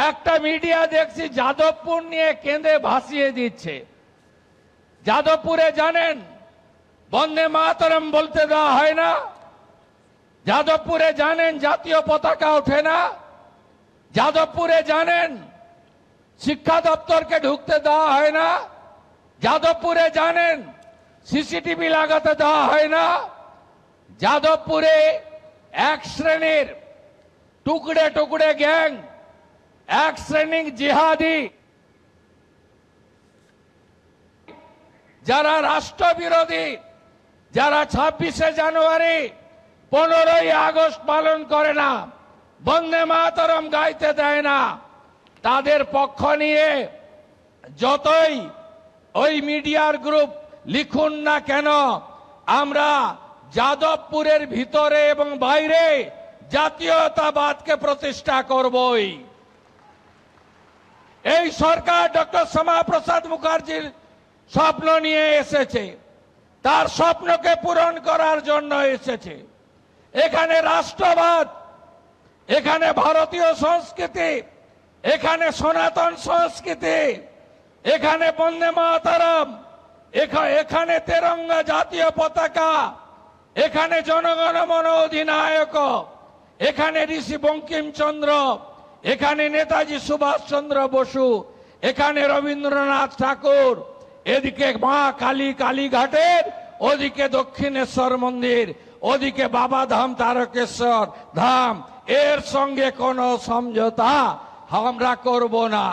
একটা মিডিয়া দেখছি যাদবপুর নিয়ে কেঁদে ভাসিয়ে দিচ্ছে। যাদবপুরে জানেন বন্দে মাতরম বলতে দেওয়া হয় না, যাদবপুরে জানেন জাতীয় পতাকা ওঠে না, যাদবপুরে জানেন শিক্ষা দপ্তরকে ঢুকতে দেওয়া হয় না, যাদবপুরে জানেন সিসিটিভি লাগাতে দেওয়া হয় না। যাদবপুরে এক শ্রেণীর টুকরে টুকরে গ্যাং, এক শ্রেণীর জিহাদি, যারা রাষ্ট্রবিরোধী, যারা 26শে জানুয়ারি 15ই আগস্ট পালন করে না, বন্দে মাতরম গাইতে দেয় না, তাদের পক্ষ নিয়ে যতই ওই মিডিয়ার গ্রুপ লিখুন না কেন, আমরা যাদবপুরের ভিতরে এবং বাইরে জাতীয়তাবাদকে প্রতিষ্ঠা করবই। এই সরকার ডক্টর শ্যামাপ্রসাদ মুখার্জির স্বপ্ন নিয়ে এসেছে, তার স্বপ্নকে পূরণ করার জন্য এসেছে। এখানে রাষ্ট্রবাদ, এখানে ভারতীয় সংস্কৃতি, এখানে সনাতন সংস্কৃতি, এখানে বন্দে মাতরম, এখানে তেরঙ্গা জাতীয় পতাকা, এখানে জনগণ মন অধিনায়ক, এখানে ঋষি বঙ্কিমচন্দ্র, এখানে নেতাজি সুভাষচন্দ্র বসু, এখানে রবীন্দ্রনাথ ঠাকুর, এদিকে মা কালী কালীঘাটের, ওদিকে দক্ষিণেশ্বর মন্দির, ওদিকে বাবা ধাম তারকেশ্বর ধাম। এর সঙ্গে কোনো সমঝোতা আমরা করব না।